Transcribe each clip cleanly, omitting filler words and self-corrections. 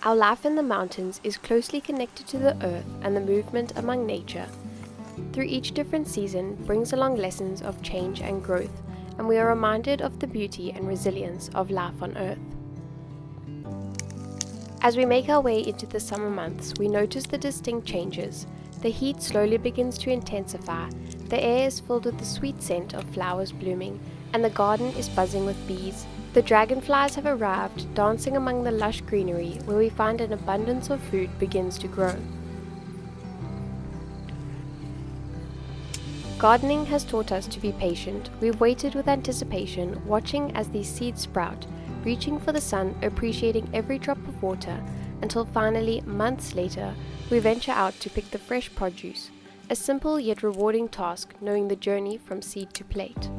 Our life in the mountains is closely connected to the earth and the movement among nature. Through each different season brings along lessons of change and growth, and we are reminded of the beauty and resilience of life on earth. As we make our way into the summer months, we notice the distinct changes. The heat slowly begins to intensify, the air is filled with the sweet scent of flowers blooming, and the garden is buzzing with bees. The dragonflies have arrived, dancing among the lush greenery where we find an abundance of food begins to grow. Gardening has taught us to be patient. We've waited with anticipation, watching as these seeds sprout, reaching for the sun, appreciating every drop of water, until finally, months later, we venture out to pick the fresh produce. A simple yet rewarding task, knowing the journey from seed to plate.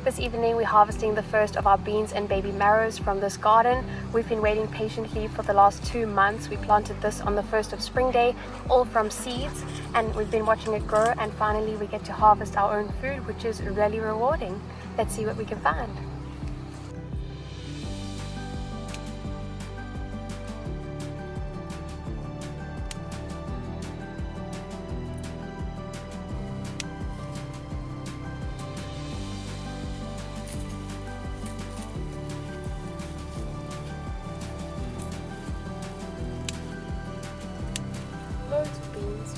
This evening we're harvesting the first of our beans and baby marrows from this garden. We've been waiting patiently for the last 2 months. We planted this on the 1st of spring day, all from seeds, and we've been watching it grow, and finally we get to harvest our own food, which is really rewarding. Let's see what we can find. Loads of beans.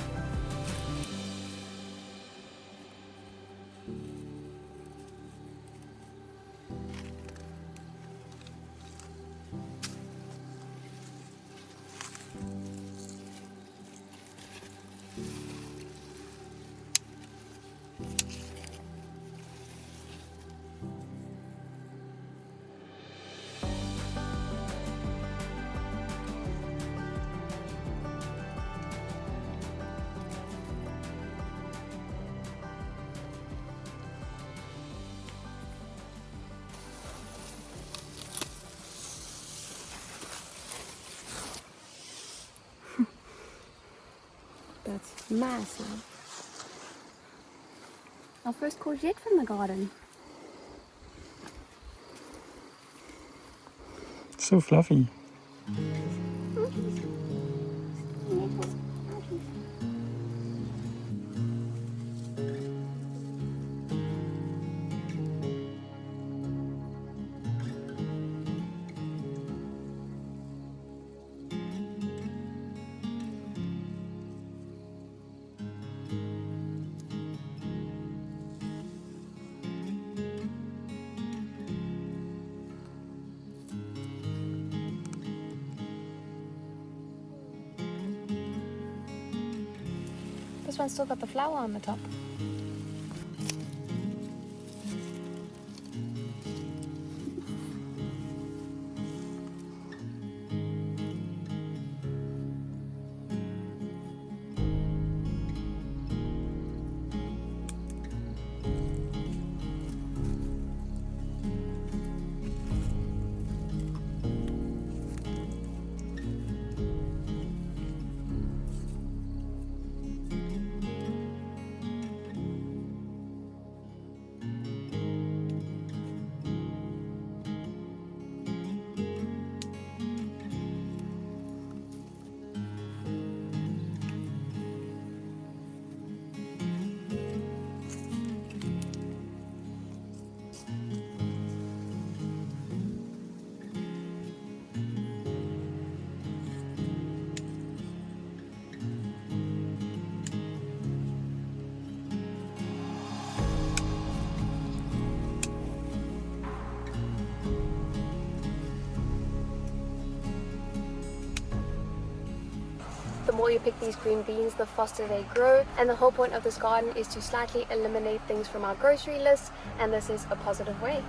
That's massive. Our first courgette from the garden. So fluffy. This one's still got the flower on the top. The more you pick these green beans, the faster they grow, and the whole point of this garden is to slightly eliminate things from our grocery list, and this is a positive way.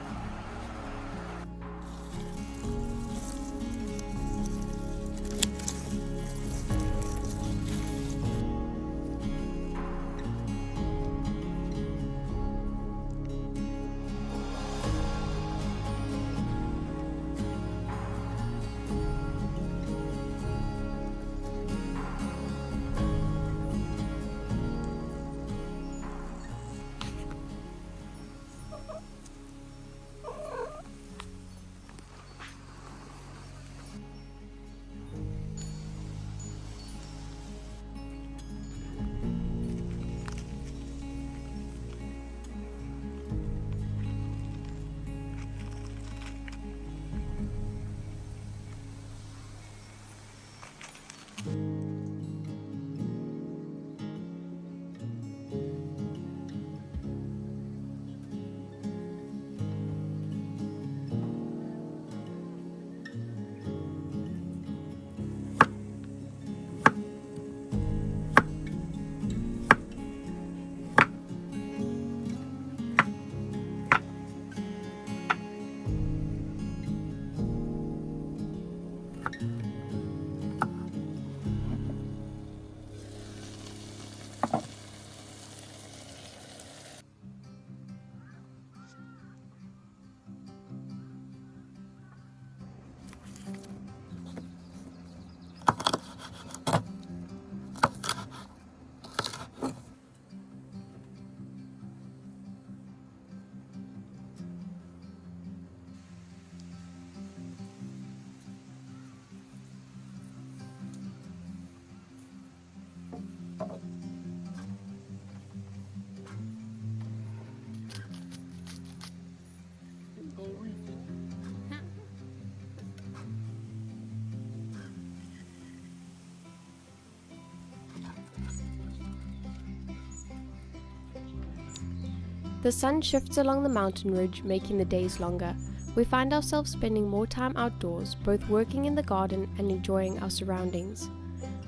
The sun shifts along the mountain ridge, making the days longer. We find ourselves spending more time outdoors, both working in the garden and enjoying our surroundings.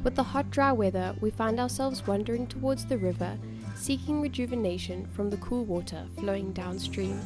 With the hot, dry weather, we find ourselves wandering towards the river, seeking rejuvenation from the cool water flowing downstream.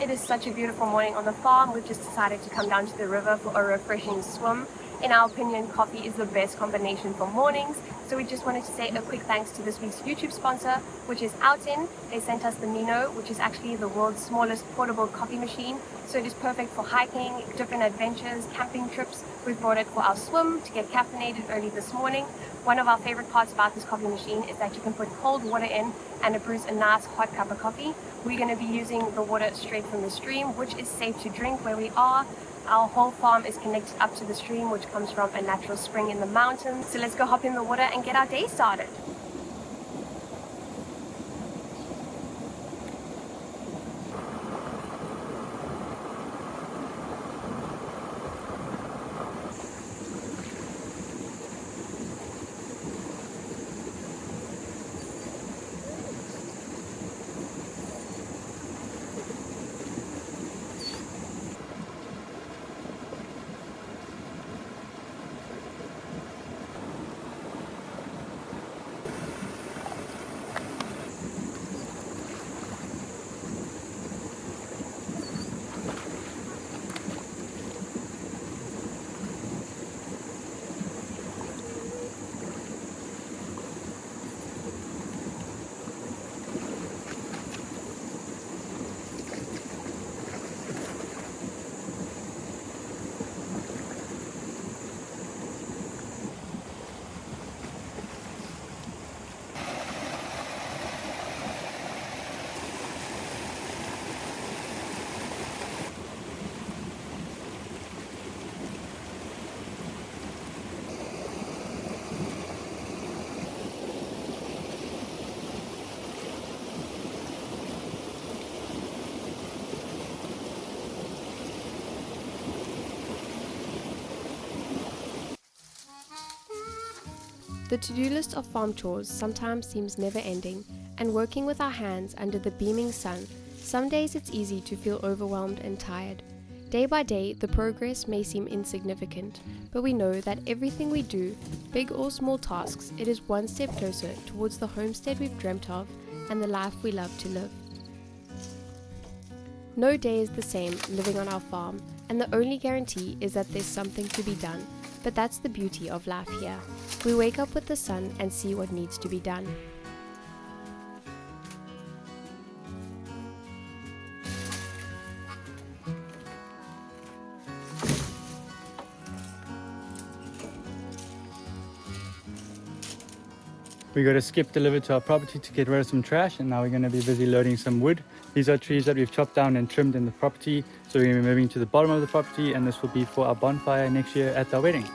It is such a beautiful morning on the farm. We've just decided to come down to the river for a refreshing swim. In our opinion, coffee is the best combination for mornings. So we just wanted to say a quick thanks to this week's YouTube sponsor, which is OutIn. They sent us the Nino, which is actually the world's smallest portable coffee machine. So it is perfect for hiking, different adventures, camping trips. We've brought it for our swim to get caffeinated early this morning. One of our favorite parts about this coffee machine is that you can put cold water in and it brews a nice hot cup of coffee. We're going to be using the water straight from the stream, which is safe to drink where we are. Our whole farm is connected up to the stream, which comes from a natural spring in the mountains. So let's go hop in the water and get our day started. The to-do list of farm chores sometimes seems never-ending, and working with our hands under the beaming sun, some days it's easy to feel overwhelmed and tired. Day by day, the progress may seem insignificant, but we know that everything we do, big or small tasks, it is one step closer towards the homestead we've dreamt of and the life we love to live. No day is the same living on our farm, and the only guarantee is that there's something to be done. But that's the beauty of life here. We wake up with the sun and see what needs to be done. We got a skip delivered to our property to get rid of some trash, and now we're going to be busy loading some wood. These are trees that we've chopped down and trimmed in the property, so we're going to be moving to the bottom of the property, and this will be for our bonfire next year at our wedding.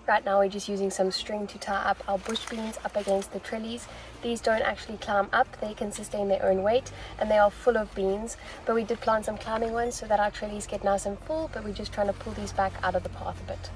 Right now we're just using some string to tie up our bush beans up against the trellis. These don't actually climb up, they can sustain their own weight and they are full of beans. But we did plant some climbing ones so that our trellis get nice and full, but we're just trying to pull these back out of the path a bit.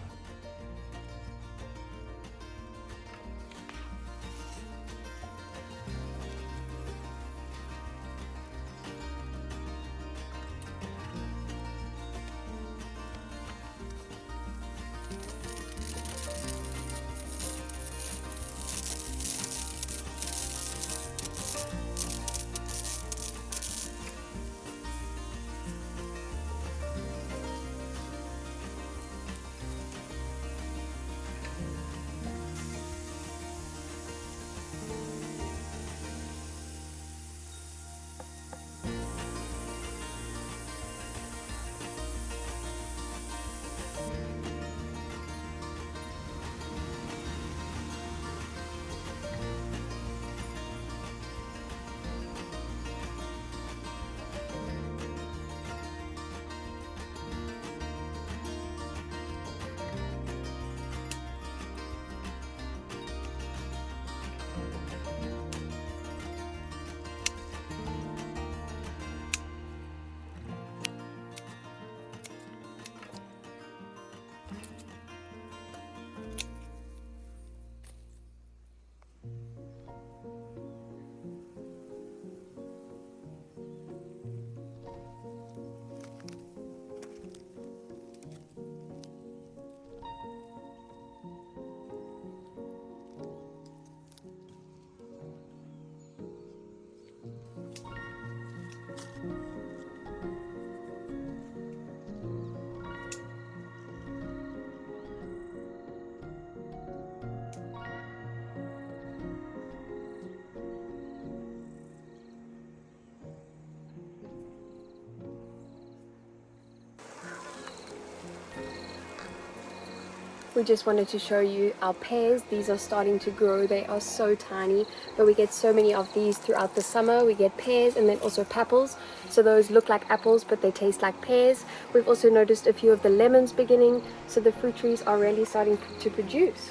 We just wanted to show you our pears. These are starting to grow. They are so tiny, but we get so many of these throughout the summer. We get pears and then also papples. So those look like apples, but they taste like pears. We've also noticed a few of the lemons beginning. So the fruit trees are really starting to produce.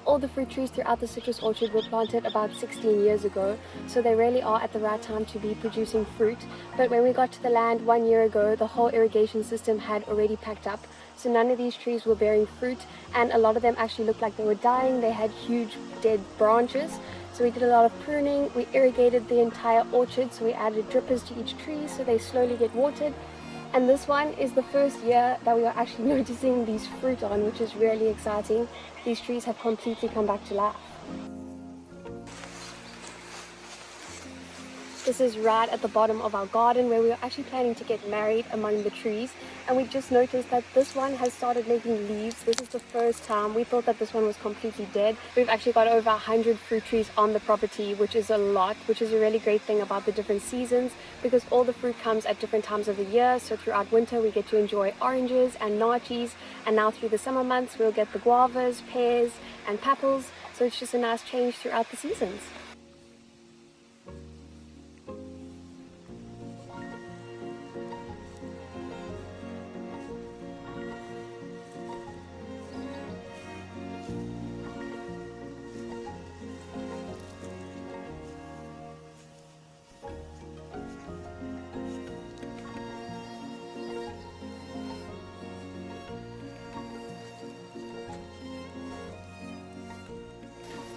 All the fruit trees throughout the citrus orchard were planted about 16 years ago, so they really are at the right time to be producing fruit. But when we got to the land 1 year ago, the whole irrigation system had already packed up, so none of these trees were bearing fruit, and a lot of them actually looked like they were dying. They had huge dead branches. So we did a lot of pruning. We irrigated the entire orchard, so we added drippers to each tree so they slowly get watered. And this one is the first year that we are actually noticing these fruit on, which is really exciting. These trees have completely come back to life. This is right at the bottom of our garden where we are actually planning to get married among the trees, and we just noticed that this one has started making leaves. This is the first time. We thought that this one was completely dead. We've actually got over 100 fruit trees on the property, which is a lot, which is a really great thing about the different seasons because all the fruit comes at different times of the year. So throughout winter we get to enjoy oranges and naartjies, and now through the summer months we'll get the guavas, pears and papples. So it's just a nice change throughout the seasons.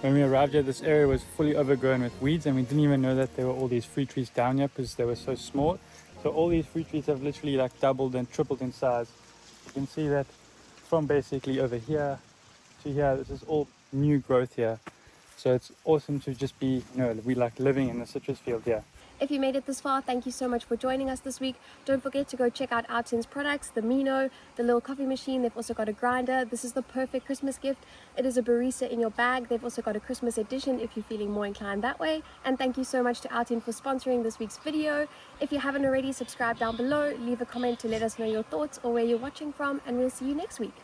When we arrived here, this area was fully overgrown with weeds, and we didn't even know that there were all these fruit trees down here because they were so small. So all these fruit trees have literally like doubled and tripled in size. You can see that from basically over here to here, this is all new growth here. So it's awesome to just be, we like living in the citrus field here. If you made it this far, thank you so much for joining us this week. Don't forget to go check out OutIn's products, the Mino, the little coffee machine. They've also got a grinder. This is the perfect Christmas gift. It is a barista in your bag. They've also got a Christmas edition if you're feeling more inclined that way. And thank you so much to OutIn for sponsoring this week's video. If you haven't already, subscribe down below, leave a comment to let us know your thoughts or where you're watching from, and we'll see you next week.